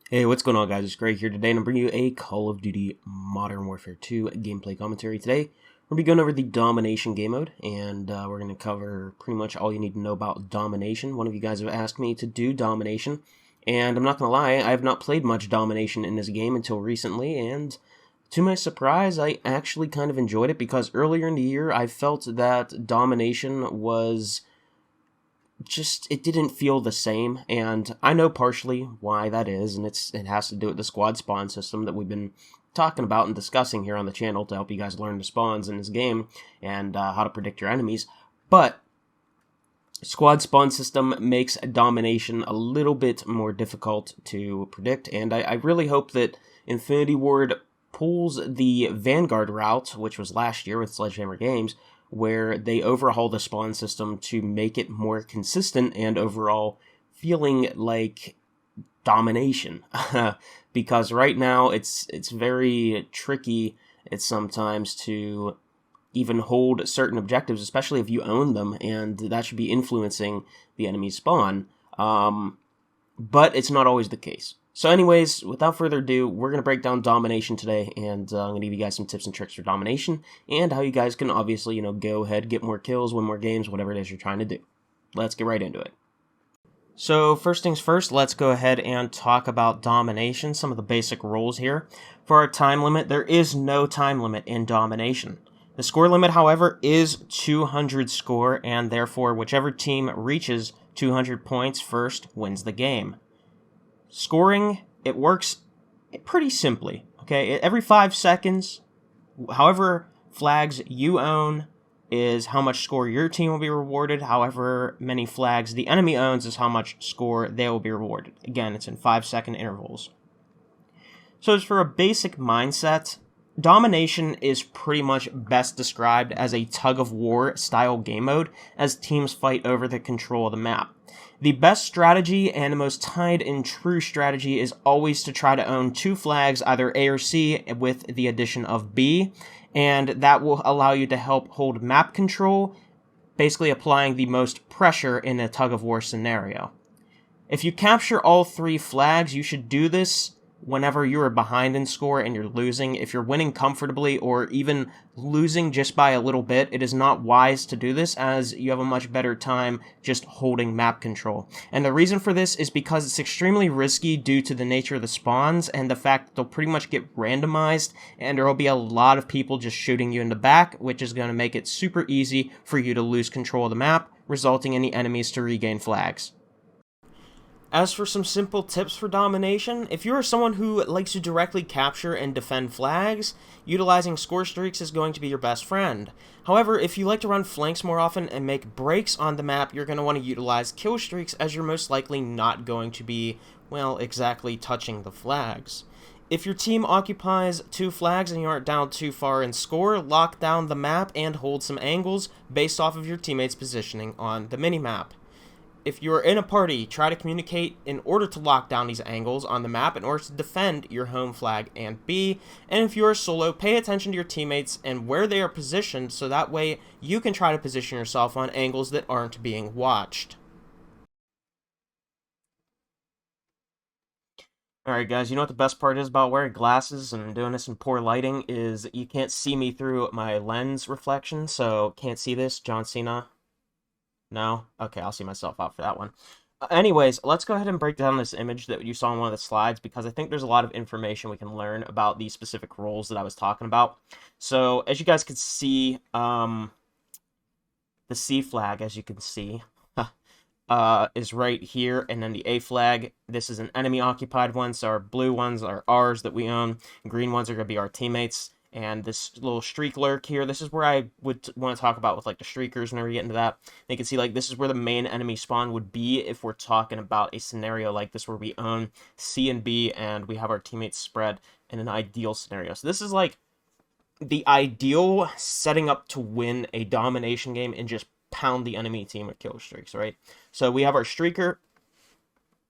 Hey, what's going on, guys? It's Greg here today, and I'm bringing you a Call of Duty Modern Warfare 2 gameplay commentary today. We're going to be going over the Domination game mode, and we're going to cover pretty much all you need to know about Domination. One of you guys have asked me to do Domination, and I'm not going to lie, I have not played much Domination in this game until recently, and to my surprise, I actually kind of enjoyed it, because earlier in the year, I felt that Domination was it didn't feel the same, and I know partially why that is, and it has to do with the squad spawn system that we've been talking about and discussing here on the channel to help you guys learn the spawns in this game and how to predict your enemies. But squad spawn system makes Domination a little bit more difficult to predict, and I really hope that InfinityWard pulls the Vanguard route, which was last year with Sledgehammer Games, where they overhaul the spawn system to make it more consistent and overall feeling like Domination. Because right now it's very tricky sometimes to even hold certain objectives, especially if you own them, and that should be influencing the enemy spawn. But it's not always the case. So anyways, without further ado, we're going to break down Domination today, and I'm going to give you guys some tips and tricks for Domination, and how you guys can obviously, go ahead, get more kills, win more games, whatever it is you're trying to do. Let's get right into it. So first things first, let's go ahead and talk about Domination, some of the basic rules here. For our time limit, there is no time limit in Domination. The score limit, however, is 200 score, and therefore whichever team reaches 200 points first wins the game. Scoring, it works pretty simply, okay? Every 5 seconds, however flags you own is how much score your team will be rewarded. However many flags the enemy owns is how much score they will be rewarded. Again, it's in 5-second intervals. So as for a basic mindset, Domination is pretty much best described as a tug-of-war style game mode as teams fight over the control of the map. The best strategy and the most tied and true strategy is always to try to own 2 flags, either A or C, with the addition of B, and that will allow you to help hold map control, basically applying the most pressure in a tug-of-war scenario. If you capture all 3 flags, you should do this whenever you are behind in score and you're losing. If you're winning comfortably or even losing just by a little bit, it is not wise to do this, as you have a much better time just holding map control. And the reason for this is because it's extremely risky due to the nature of the spawns and the fact that they'll pretty much get randomized, and there will be a lot of people just shooting you in the back, which is going to make it super easy for you to lose control of the map, resulting in the enemies to regain flags. As for some simple tips for Domination, if you are someone who likes to directly capture and defend flags, utilizing score streaks is going to be your best friend. However, if you like to run flanks more often and make breaks on the map, you're going to want to utilize kill streaks, as you're most likely not going to be, well, exactly touching the flags. If your team occupies 2 flags and you aren't down too far in score, lock down the map and hold some angles based off of your teammates' positioning on the minimap. If you're in a party, try to communicate in order to lock down these angles on the map in order to defend your home flag and B. And if you're solo, pay attention to your teammates and where they are positioned, so that way you can try to position yourself on angles that aren't being watched. Alright guys, you know what the best part is about wearing glasses and doing this in poor lighting is you can't see me through my lens reflection, so can't see this, John Cena. No? Okay, I'll see myself out for that one. Anyways, let's go ahead and break down this image that you saw in one of the slides, because I think there's a lot of information we can learn about these specific roles that I was talking about. So, as you guys can see, the C flag, as you can see, is right here, and then the A flag, this is an enemy-occupied one, so our blue ones are ours that we own, green ones are going to be our teammates. And this little streak lurk here, this is where I would want to talk about with like the streakers whenever you get into that. You can see like this is where the main enemy spawn would be if we're talking about a scenario like this where we own C and B and we have our teammates spread in an ideal scenario. So this is like the ideal setting up to win a Domination game and just pound the enemy team with kill streaks, right? So we have our streaker.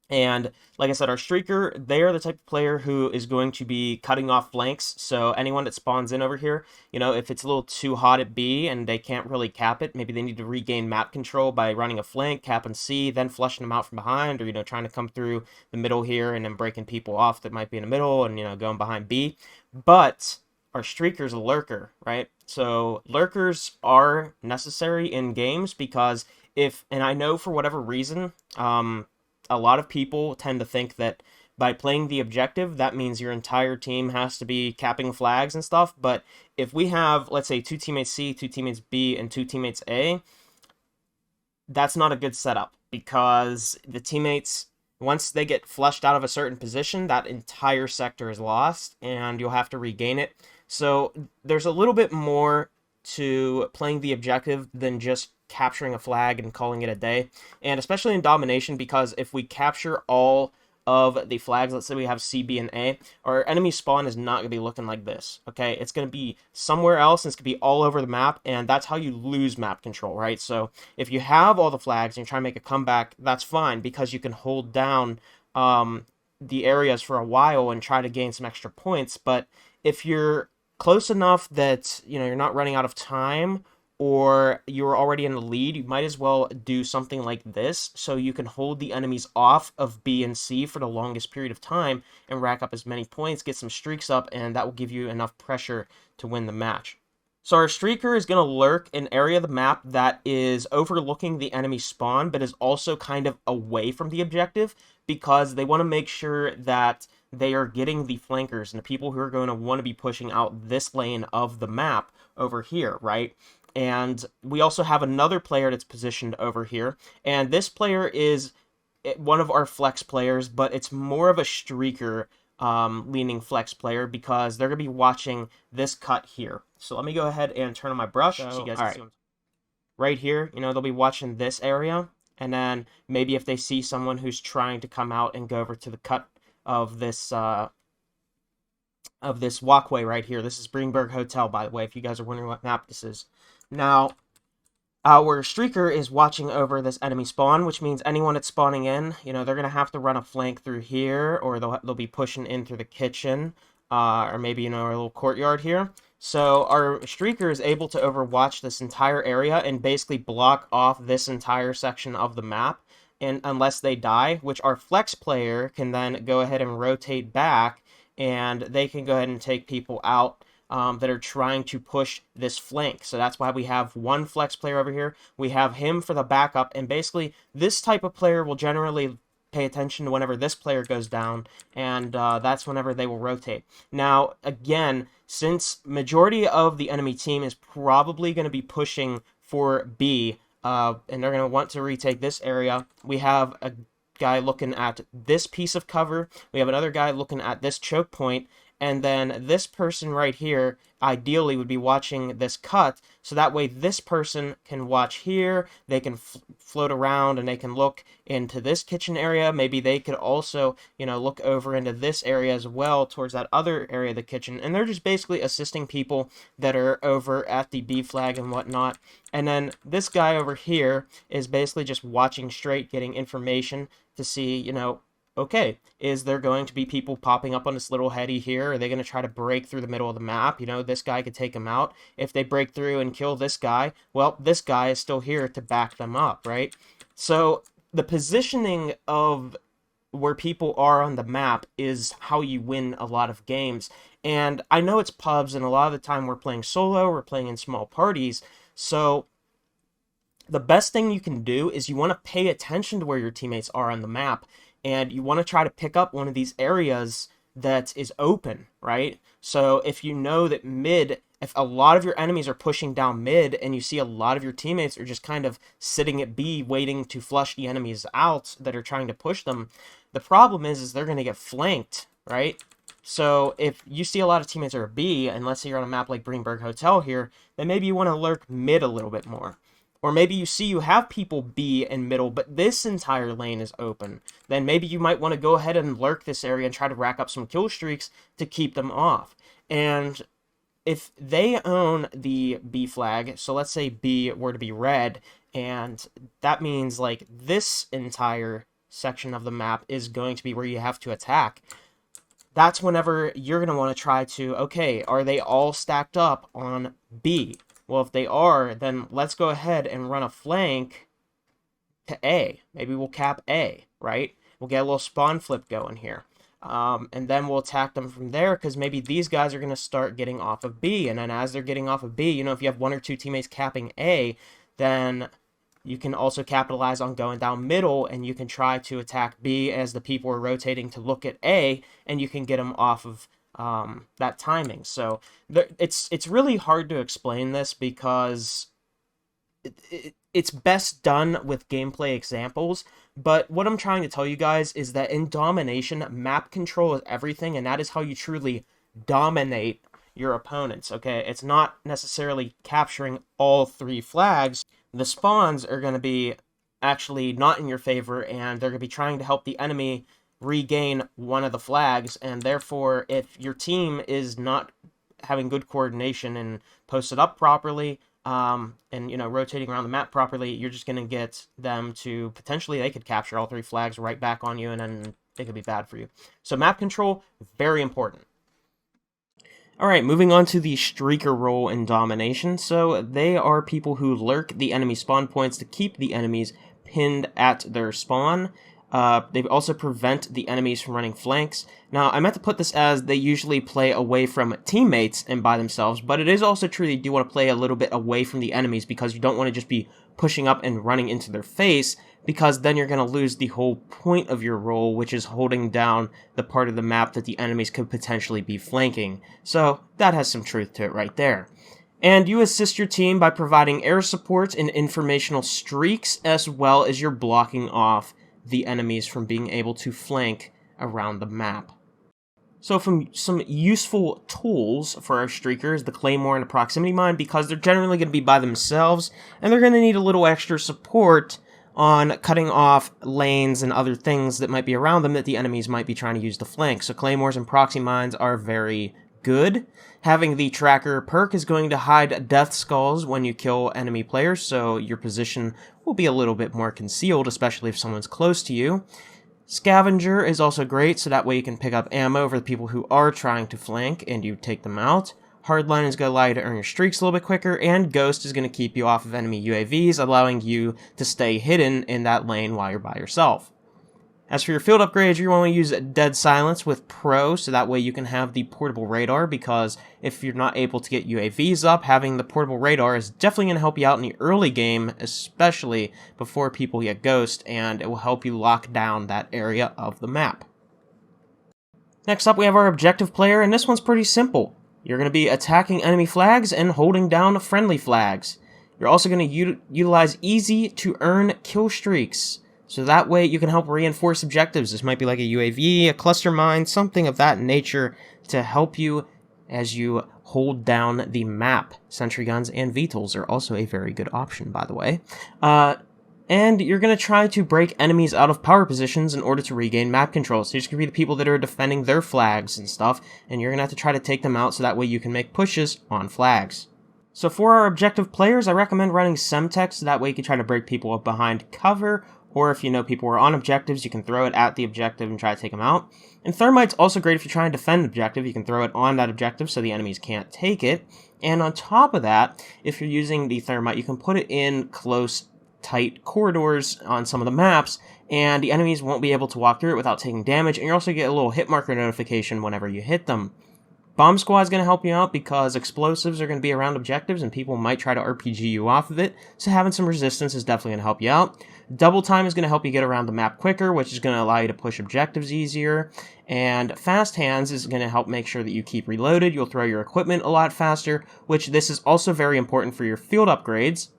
And like I said, our streaker, they are the type of player who is going to be cutting off flanks. So anyone that spawns in over here, if it's a little too hot at B and they can't really cap it, maybe they need to regain map control by running a flank, capping C, then flushing them out from behind, or, trying to come through the middle here and then breaking people off that might be in the middle and, going behind B. But our streaker's a lurker, right? So lurkers are necessary in games because and I know for whatever reason, a lot of people tend to think that by playing the objective, that means your entire team has to be capping flags and stuff. But if we have, let's say, 2 teammates C, 2 teammates B, and 2 teammates A, that's not a good setup because the teammates, once they get flushed out of a certain position, that entire sector is lost and you'll have to regain it. So there's a little bit more to playing the objective than just capturing a flag and calling it a day. And especially in Domination, because if we capture all of the flags, let's say we have C, B, and A, our enemy spawn is not going to be looking like this, okay? It's going to be somewhere else, and it's going to be all over the map, and that's how you lose map control, right? So if you have all the flags and you try to make a comeback, that's fine, because you can hold down the areas for a while and try to gain some extra points. But if you're close enough that you're not running out of time or you're already in the lead, you might as well do something like this so you can hold the enemies off of B and C for the longest period of time and rack up as many points, get some streaks up, and that will give you enough pressure to win the match. So our streaker is going to lurk an area of the map that is overlooking the enemy spawn, but is also kind of away from the objective because they want to make sure that they are getting the flankers and the people who are going to want to be pushing out this lane of the map over here, right? And we also have another player that's positioned over here, and this player is one of our flex players, but it's more of a streaker leaning flex player because they're going to be watching this cut here. So let me go ahead and turn on my brush so you guys can see what right here. They'll be watching this area, and then maybe if they see someone who's trying to come out and go over to the cut of this walkway right here. This is Greenberg Hotel, by the way, if you guys are wondering what map this is. Now, our streaker is watching over this enemy spawn, which means anyone that's spawning in, they're going to have to run a flank through here, or they'll be pushing in through the kitchen, or maybe, our little courtyard here. So our streaker is able to overwatch this entire area and basically block off this entire section of the map, and unless they die, which our flex player can then go ahead and rotate back, and they can go ahead and take people out that are trying to push this flank. So that's why we have one flex player over here. We have him for the backup, and basically this type of player will generally pay attention to whenever this player goes down, and that's whenever they will rotate. Now, again, since majority of the enemy team is probably going to be pushing for B, and they're going to want to retake this area, we have a guy looking at this piece of cover, we have another guy looking at this choke point, and then this person right here ideally would be watching this cut, so that way this person can watch here, they can float around and they can look into this kitchen area. Maybe they could also, look over into this area as well towards that other area of the kitchen, and they're just basically assisting people that are over at the B flag and whatnot. And then this guy over here is basically just watching straight, getting information to see, okay, is there going to be people popping up on this little heady here? Are they going to try to break through the middle of the map? This guy could take them out. If they break through and kill this guy, well, this guy is still here to back them up, right? So the positioning of where people are on the map is how you win a lot of games. And I know it's pubs, and a lot of the time we're playing solo, we're playing in small parties, so the best thing you can do is you want to pay attention to where your teammates are on the map, and you want to try to pick up one of these areas that is open, right? So if you know that mid, if a lot of your enemies are pushing down mid and you see a lot of your teammates are just kind of sitting at B waiting to flush the enemies out that are trying to push them, the problem is they're going to get flanked, right? So if you see a lot of teammates are at B, and let's say you're on a map like Greenberg Hotel here, then maybe you want to lurk mid a little bit more. Or maybe you see you have people B and middle, but this entire lane is open. Then maybe you might want to go ahead and lurk this area and try to rack up some kill streaks to keep them off. And if they own the B flag, so let's say B were to be red, and that means like this entire section of the map is going to be where you have to attack, that's whenever you're going to want to try to, okay, are they all stacked up on B? Well, if they are, then let's go ahead and run a flank to A. Maybe we'll cap A, right? We'll get a little spawn flip going here. And then we'll attack them from there, because maybe these guys are going to start getting off of B. And then as they're getting off of B, you know, if you have one or two teammates capping A, then you can also capitalize on going down middle, and you can try to attack B as the people are rotating to look at A, and you can get them off of that timing. So it's really hard to explain this, because it's best done with gameplay examples. But what I'm trying to tell you guys is that in Domination, map control is everything, and that is how you truly dominate your opponents, okay? It's not necessarily capturing all 3 flags. The spawns are going to be actually not in your favor, and they're going to be trying to help the enemy regain one of the flags, and therefore, if your team is not having good coordination and posted up properly, and, you know, rotating around the map properly, you're just going to get them to, potentially, they could capture all 3 flags right back on you, and then it could be bad for you. So map control, very important. Alright, moving on to the streaker role in Domination. So they are people who lurk the enemy spawn points to keep the enemies pinned at their spawn. They also prevent the enemies from running flanks. Now, I meant to put this as they usually play away from teammates and by themselves, but it is also true that you do want to play a little bit away from the enemies, because you don't want to just be pushing up and running into their face, because then you're going to lose the whole point of your role, which is holding down the part of the map that the enemies could potentially be flanking. So that has some truth to it right there. And you assist your team by providing air support and informational streaks, as well as you're blocking off the enemies from being able to flank around the map. So from some useful tools for our streakers, the Claymore and the Proximity Mine, because they're generally going to be by themselves, and they're going to need a little extra support on cutting off lanes and other things that might be around them that the enemies might be trying to use to flank. So Claymores and Proxy Mines are very good. Having the Tracker perk is going to hide death skulls when you kill enemy players, so your position will be a little bit more concealed, especially if someone's close to you. Scavenger is also great, so that way you can pick up ammo for the people who are trying to flank, and you take them out. Hardline is going to allow you to earn your streaks a little bit quicker, and Ghost is going to keep you off of enemy UAVs, allowing you to stay hidden in that lane while you're by yourself. As for your field upgrades, you want to use Dead Silence with Pro, so that way you can have the portable radar, because if you're not able to get UAVs up, having the portable radar is definitely going to help you out in the early game, especially before people get Ghost, and it will help you lock down that area of the map. Next up, we have our objective player, and this one's pretty simple. You're going to be attacking enemy flags and holding down friendly flags. You're also going to utilize easy to earn kill streaks, so that way you can help reinforce objectives. This might be like a UAV, a cluster mine, something of that nature to help you as you hold down the map. Sentry guns and VTOLs are also a very good option, by the way. And you're going to try to break enemies out of power positions in order to regain map control. So these could be the people that are defending their flags and stuff, and you're going to have to try to take them out so that way you can make pushes on flags. So for our objective players, I recommend running Semtex, so that way you can try to break people up behind cover, or if you know people are on objectives, you can throw it at the objective and try to take them out. And Thermite's also great if you're trying to defend an objective. You can throw it on that objective so the enemies can't take it. And on top of that, if you're using the Thermite, you can put it in close, tight corridors on some of the maps, and the enemies won't be able to walk through it without taking damage, and you also get a little hit marker notification whenever you hit them. Bomb Squad is going to help you out because explosives are going to be around objectives and people might try to RPG you off of it, so having some resistance is definitely going to help you out. Double Time is going to help you get around the map quicker, which is going to allow you to push objectives easier. And Fast Hands is going to help make sure that you keep reloaded. You'll throw your equipment a lot faster, which this is also very important for your field upgrades.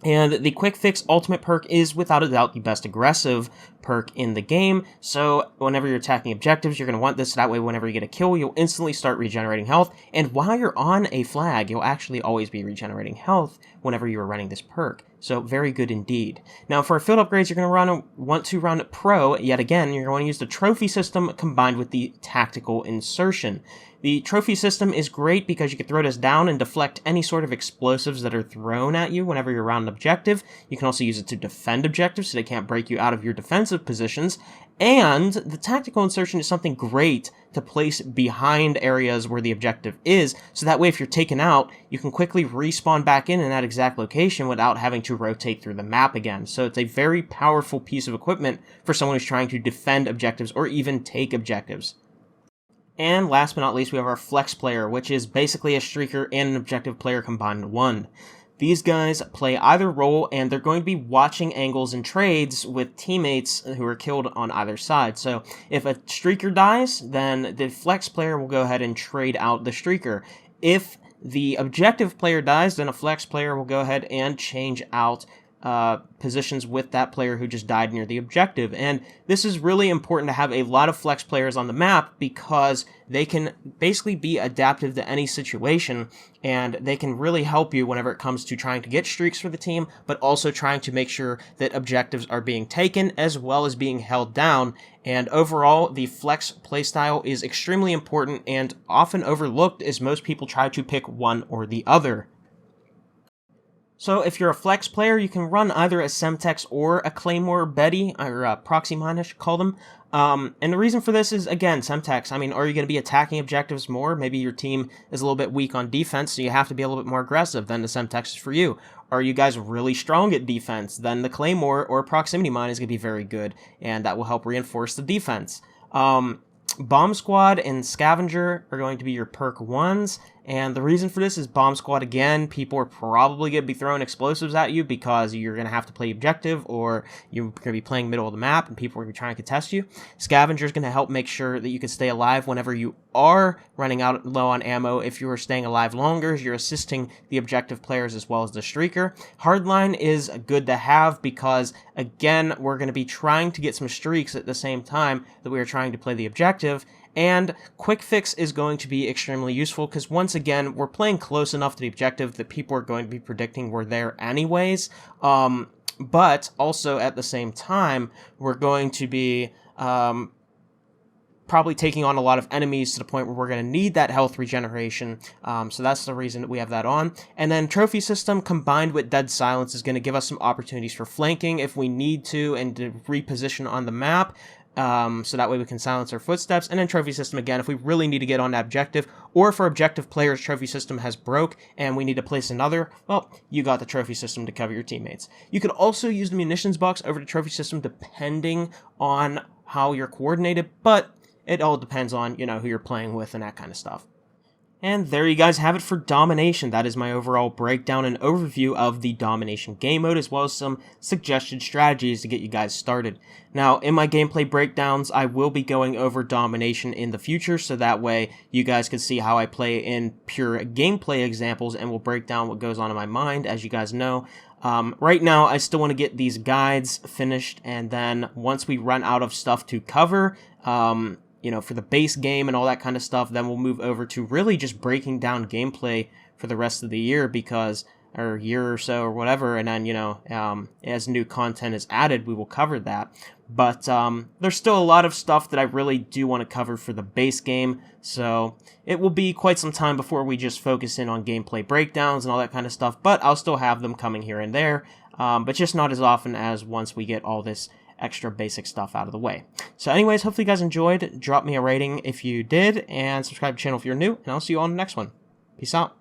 And the Quick Fix Ultimate perk is, without a doubt, the best aggressive perk in the game. So whenever you're attacking objectives, you're going to want this. So that way, whenever you get a kill, you'll instantly start regenerating health. And while you're on a flag, you'll actually always be regenerating health whenever you are running this perk. So very good indeed. Now for our field upgrades, you're going to want to run Pro. Yet again, you're going to use the trophy system combined with the tactical insertion. The trophy system is great because you can throw this down and deflect any sort of explosives that are thrown at you whenever you're around an objective. You can also use it to defend objectives so they can't break you out of your defensive positions. And the tactical insertion is something great to place behind areas where the objective is, so that way if you're taken out, you can quickly respawn back in that exact location without having to rotate through the map again. So it's a very powerful piece of equipment for someone who's trying to defend objectives or even take objectives. And last but not least, we have our flex player, which is basically a streaker and an objective player combined into one. These guys play either role, and they're going to be watching angles and trades with teammates who are killed on either side. So if a streaker dies, then the flex player will go ahead and trade out the streaker. If the objective player dies, then a flex player will go ahead and change out positions with that player who just died near the objective. And this is really important to have a lot of flex players on the map because they can basically be adaptive to any situation, and they can really help you whenever it comes to trying to get streaks for the team, but also trying to make sure that objectives are being taken as well as being held down. And overall, the flex playstyle is extremely important and often overlooked as most people try to pick one or the other. So if you're a flex player, you can run either a Semtex or a Claymore Betty, or a Proxy Mine, I should call them. And the reason for this is, again, Semtex. I mean, are you going to be attacking objectives more? Maybe your team is a little bit weak on defense, so you have to be a little bit more aggressive. Then the Semtex is for you. Are you guys really strong at defense? Then the Claymore or Proximity Mine is going to be very good, and that will help reinforce the defense. Bomb Squad and Scavenger are going to be your perk 1s, and the reason for this is Bomb Squad, again, people are probably going to be throwing explosives at you because you're going to have to play objective, or you're going to be playing middle of the map and people are going to be trying to contest you. Scavenger is going to help make sure that you can stay alive whenever you are running out low on ammo. If you are staying alive longer, you're assisting the objective players as well as the streaker. Hardline is good to have because, again, we're going to be trying to get some streaks at the same time that we are trying to play the objective. And Quick Fix is going to be extremely useful because, once again, we're playing close enough to the objective that people are going to be predicting we're there anyways. But also, at the same time, we're going to be probably taking on a lot of enemies to the point where we're going to need that health regeneration. So that's the reason that we have that on. And then Trophy System combined with Dead Silence is going to give us some opportunities for flanking if we need to, and to reposition on the map. So that way we can silence our footsteps. And then Trophy System, again, if we really need to get on that objective, or if our objective player's Trophy System has broke and we need to place another, well, you got the Trophy System to cover your teammates. You could also use the Munitions Box over the Trophy System depending on how you're coordinated, but it all depends on, you know, who you're playing with and that kind of stuff. And there you guys have it for Domination. That is my overall breakdown and overview of the Domination game mode, as well as some suggested strategies to get you guys started. Now, in my gameplay breakdowns, I will be going over Domination in the future, so that way you guys can see how I play in pure gameplay examples, and will break down what goes on in my mind, as you guys know. Right now, I still want to get these guides finished, and then once we run out of stuff to cover, you know, for the base game and all that kind of stuff, then we'll move over to really just breaking down gameplay for the rest of the year, because, or year or so or whatever, and then, you know, as new content is added, we will cover that. But there's still a lot of stuff that I really do want to cover for the base game, so it will be quite some time before we just focus in on gameplay breakdowns and all that kind of stuff, but I'll still have them coming here and there, but just not as often as once we get all this extra basic stuff out of the way. So anyways, hopefully you guys enjoyed. Drop me a rating if you did, and subscribe to the channel if you're new, and I'll see you on the next one. Peace out.